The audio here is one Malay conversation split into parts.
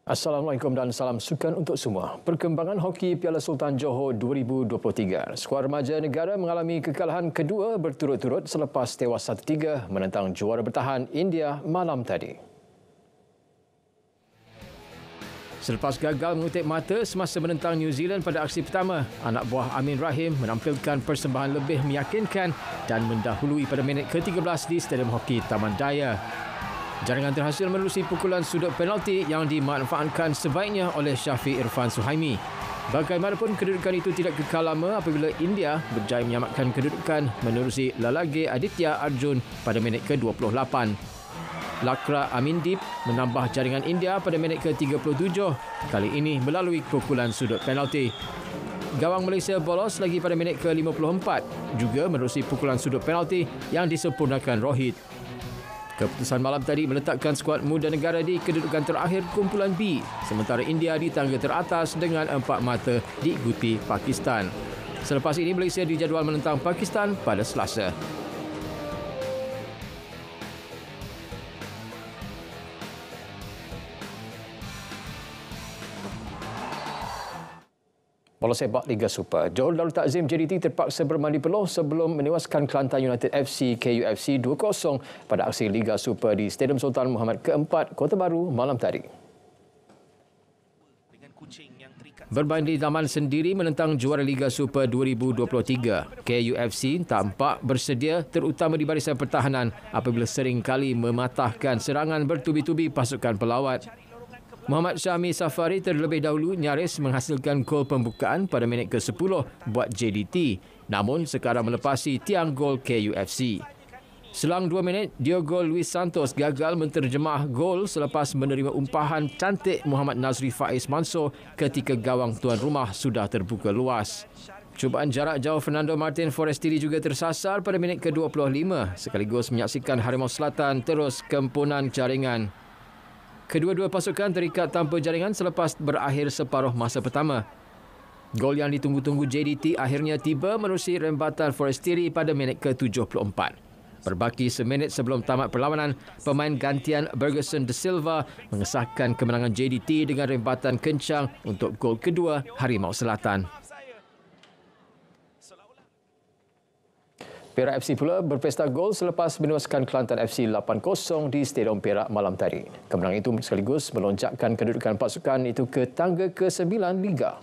Assalamualaikum dan salam sukan untuk semua. Perkembangan hoki Piala Sultan Johor 2023. Skuad remaja negara mengalami kekalahan kedua berturut-turut selepas tewas 1-3 menentang juara bertahan India malam tadi. Selepas gagal mengutip mata semasa menentang New Zealand pada aksi pertama, anak buah Amin Rahim menampilkan persembahan lebih meyakinkan dan mendahului pada minit ke-13 di Stadium Hoki Taman Daya. Jaringan terhasil menerusi pukulan sudut penalti yang dimanfaatkan sebaiknya oleh Syafiq Irfan Suhaimi. Bagaimanapun, kedudukan itu tidak kekal lama apabila India berjaya menyamakan kedudukan menerusi Lalage Aditya Arjun pada minit ke-28. Lakra Amindip menambah jaringan India pada minit ke-37, kali ini melalui pukulan sudut penalti. Gawang Malaysia bolos lagi pada minit ke-54, juga menerusi pukulan sudut penalti yang disempurnakan Rohit. Keputusan malam tadi meletakkan skuad muda negara di kedudukan terakhir kumpulan B, sementara India di tangga teratas dengan 4 mata diikuti Pakistan. Selepas ini, Malaysia dijadual menentang Pakistan pada Selasa. Bola sepak Liga Super. Johor Darul Takzim JDT terpaksa bermandi peluh sebelum menewaskan Kelantan United FC KUFC 2-0 pada aksi Liga Super di Stadium Sultan Muhammad ke-4, Kota Baru malam tadi. Bermain di laman sendiri menentang juara Liga Super 2023, KUFC tampak bersedia terutama di barisan pertahanan apabila sering kali mematahkan serangan bertubi-tubi pasukan pelawat. Muhammad Syami Safari terlebih dahulu nyaris menghasilkan gol pembukaan pada minit ke-10 buat JDT, namun sekarang melepasi tiang gol KUFC. Selang 2 minit, Diogo Luis Santos gagal menterjemah gol selepas menerima umpahan cantik Muhammad Nazri Faiz Mansor ketika gawang tuan rumah sudah terbuka luas. Cubaan jarak jauh Fernando Martin Forestieri juga tersasar pada minit ke-25 sekaligus menyaksikan Harimau Selatan terus kempunan jaringan. Kedua-dua pasukan terikat tanpa jaringan selepas berakhir separuh masa pertama. Gol yang ditunggu-tunggu JDT akhirnya tiba menerusi rembatan Forestieri pada minit ke-74. Berbaki seminit sebelum tamat perlawanan, pemain gantian Bergerson De Silva mengesahkan kemenangan JDT dengan rembatan kencang untuk gol kedua Harimau Selatan. Perak FC pula berpesta gol selepas menewaskan Kelantan FC 8-0 di Stadium Perak malam tadi. Kemenangan itu sekaligus melonjakkan kedudukan pasukan itu ke tangga ke-9 Liga.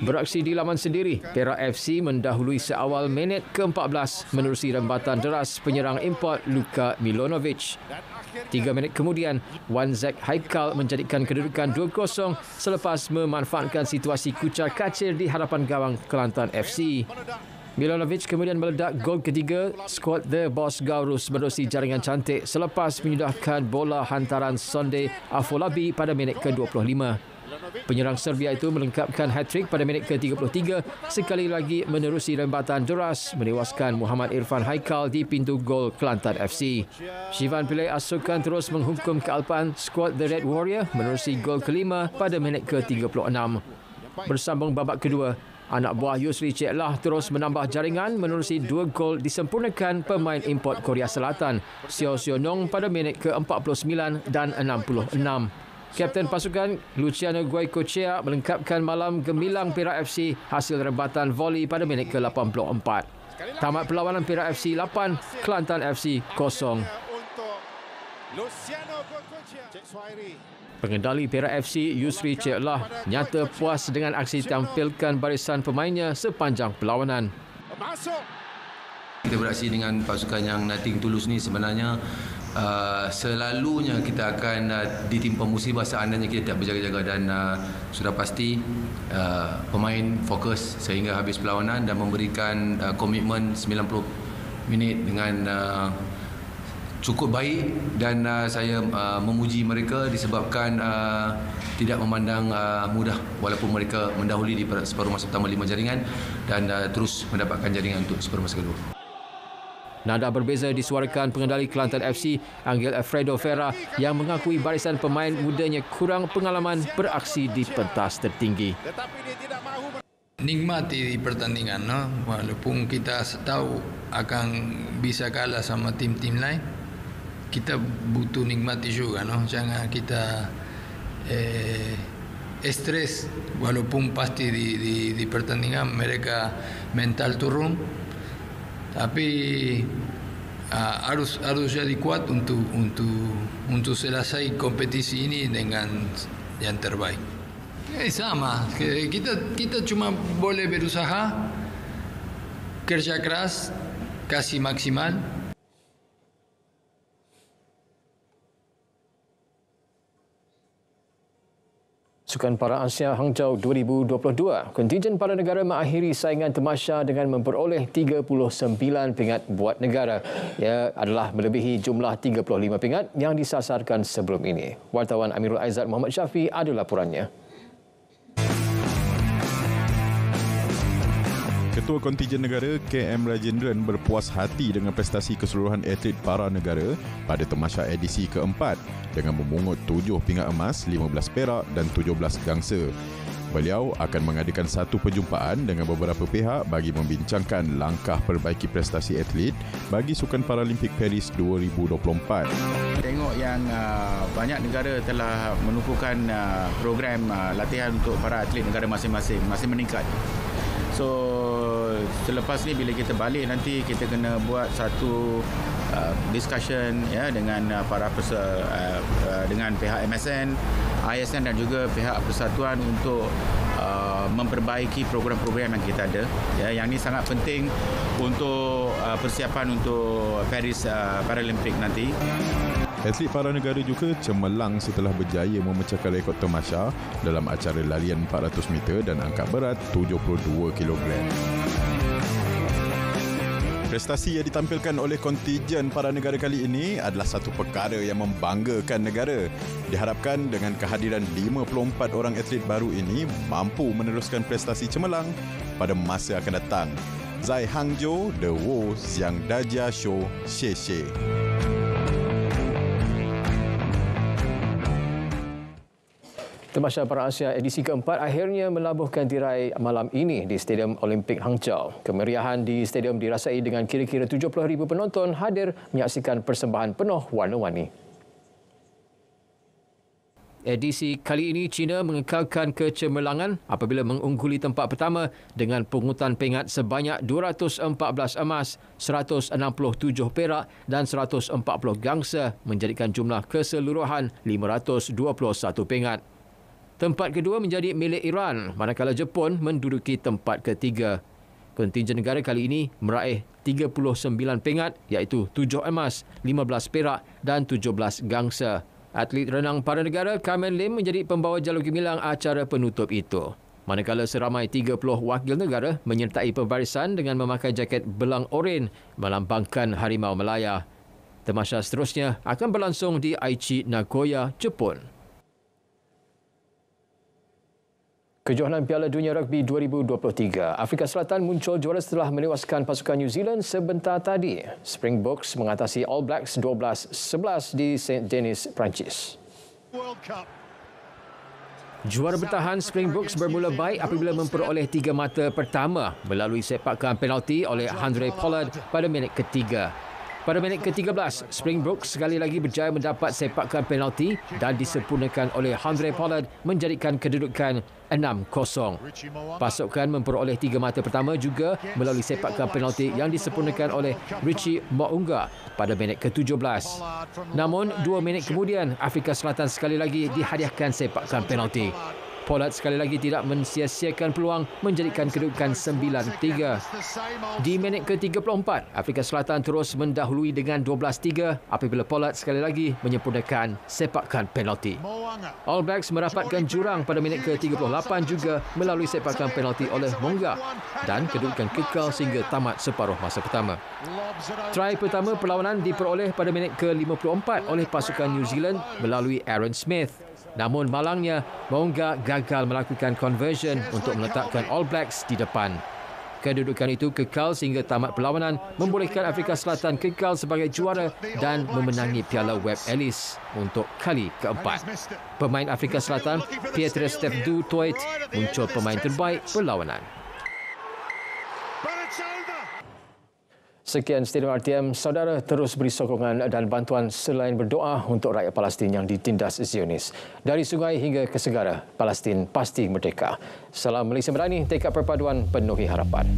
Beraksi di laman sendiri, Perak FC mendahului seawal minit ke-14 menerusi rembatan deras penyerang import Luka Milonovic. 3 minit kemudian, Wan Zek Haikal menjadikan kedudukan 2-0 selepas memanfaatkan situasi kucar kacir di hadapan gawang Kelantan FC. Milonovic kemudian meledak gol ketiga skuad The Boss Gaurus menerusi jaringan cantik selepas menyudahkan bola hantaran Sonde Afolabi pada minit ke-25. Penyerang Serbia itu melengkapkan hat-trick pada minit ke-33 sekali lagi menerusi rembatan deras menewaskan Muhammad Irfan Haikal di pintu gol Kelantan FC. Shivan Pillay Asukan terus menghukum kealpaan skuad The Red Warrior menerusi gol kelima pada minit ke-36. Bersambung babak kedua, anak buah Yusri Cik Lah terus menambah jaringan menerusi 2 gol disempurnakan pemain import Korea Selatan, Seo Seonong pada minit ke-49 dan 66. Kapten pasukan Luciano Goicoechea melengkapkan malam gemilang Perak FC hasil rebatan voli pada minit ke-84. Tamat perlawanan Perak FC 8, Kelantan FC 0. Pengendali Perak FC Yusri Cik Lah nyata puas dengan aksi tampilkan barisan pemainnya sepanjang perlawanan. Kita beraksi dengan pasukan yang nothing tulus ni sebenarnya selalunya kita akan ditimpa musibah seandainya kita tidak berjaga-jaga, dan sudah pasti pemain fokus sehingga habis perlawanan dan memberikan komitmen 90 minit dengan cukup baik, dan saya memuji mereka disebabkan tidak memandang mudah walaupun mereka mendahului di separuh masa pertama 5 jaringan dan terus mendapatkan jaringan untuk separuh masa kedua. Nada berbeza disuarakan pengendali Kelantan FC, Angel Alfredo Ferra, yang mengakui barisan pemain mudanya kurang pengalaman beraksi di pentas tertinggi. Nikmati pertandingan, no? Walaupun kita tahu akan bisa kalah sama tim-tim lain, kita butuh nikmati juga, no? Jangan kita stres, walaupun pasti di pertandingan mereka mental turun, tapi harus jadi kuat untuk selesai kompetisi ini dengan yang terbaik. Sama, kita cuma boleh berusaha, kerja keras, kasih maksimal. Sukan Para Asia Hangzhou 2022, kontingen para negara mengakhiri saingan tamasya dengan memperoleh 39 pingat buat negara. Ia adalah melebihi jumlah 35 pingat yang disasarkan sebelum ini. Wartawan Amirul Aizat Muhammad Syafi ada laporannya. Ketua Kontingen Negara KM Rajendran berpuas hati dengan prestasi keseluruhan atlet para negara pada tamasya edisi keempat dengan memungut 7 pingat emas, 15 perak dan 17 gangsa. Beliau akan mengadakan satu perjumpaan dengan beberapa pihak bagi membincangkan langkah perbaiki prestasi atlet bagi Sukan Paralimpik Paris 2024. Tengok yang banyak negara telah menubuhkan program latihan untuk para atlet negara masing-masing masih meningkat. So selepas ni bila kita balik nanti kita kena buat satu discussion ya dengan para dengan pihak MSN, ISN dan juga pihak persatuan untuk memperbaiki program-program yang kita ada. Ya, yang ni sangat penting untuk persiapan untuk Paris Paralympic nanti. Atlet para negara juga cemerlang setelah berjaya memecahkan rekod tamasya dalam acara larian 400 meter dan angkat berat 72 kg. Prestasi yang ditampilkan oleh kontingen para negara kali ini adalah satu perkara yang membanggakan negara. Diharapkan dengan kehadiran 54 orang atlet baru ini mampu meneruskan prestasi cemerlang pada masa akan datang. Zai Hangzhou, The Wo Xiang Dajia Show, Xie. Tamasya Para Asia edisi keempat akhirnya melabuhkan tirai malam ini di Stadium Olimpik Hangzhou. Kemeriahan di stadium dirasai dengan kira-kira 70,000 penonton hadir menyaksikan persembahan penuh warna-warni. Edisi kali ini China mengekalkan kecemerlangan apabila mengungguli tempat pertama dengan pungutan pingat sebanyak 214 emas, 167 perak dan 140 gangsa menjadikan jumlah keseluruhan 521 pingat. Tempat kedua menjadi milik Iran, manakala Jepun menduduki tempat ketiga. Kontingen negara kali ini meraih 39 pingat iaitu 7 emas, 15 perak dan 17 gangsa. Atlet renang para negara Carmen Lim menjadi pembawa jalur gemilang acara penutup itu. Manakala seramai 30 wakil negara menyertai pembarisan dengan memakai jaket belang oren melambangkan Harimau Malaya. Tamasya seterusnya akan berlangsung di Aichi, Nagoya, Jepun. Kejohanan Piala Dunia Rugby 2023. Afrika Selatan muncul juara setelah menewaskan pasukan New Zealand sebentar tadi. Springboks mengatasi All Blacks 12-11 di St. Denis, Perancis. Juara bertahan Springboks bermula baik apabila memperoleh 3 mata pertama melalui sepakan penalti oleh Handré Pollard pada minit ketiga. Pada minit ke-13, Springboks sekali lagi berjaya mendapat sepakan penalti dan disempurnakan oleh Handré Pollard menjadikan kedudukan 6-0. Pasukan memperoleh 3 mata pertama juga melalui sepakan penalti yang disempurnakan oleh Richie Mo'unga pada minit ke-17. Namun, 2 minit kemudian, Afrika Selatan sekali lagi dihadiahkan sepakan penalti. Pollard sekali lagi tidak mensia-siakan peluang menjadikan kedudukan 9-3. Di minit ke-34, Afrika Selatan terus mendahului dengan 12-3 apabila Pollard sekali lagi menyempurnakan sepakan penalti. All Blacks merapatkan jurang pada minit ke-38 juga melalui sepakan penalti oleh Monga dan kedudukan kekal sehingga tamat separuh masa pertama. Try pertama perlawanan diperoleh pada minit ke-54 oleh pasukan New Zealand melalui Aaron Smith. Namun malangnya, Monga gagal melakukan conversion untuk meletakkan All Blacks di depan. Kedudukan itu kekal sehingga tamat perlawanan membolehkan Afrika Selatan kekal sebagai juara dan memenangi Piala Webb Ellis untuk kali keempat. Pemain Afrika Selatan, Pieter Steph Du Toit, muncul pemain terbaik perlawanan. Sekian Stadium RTM, saudara terus beri sokongan dan bantuan selain berdoa untuk rakyat Palestin yang ditindas Zionis. Dari sungai hingga ke segara, Palestin pasti merdeka. Salam Malaysia Berani, tekad perpaduan penuhi harapan.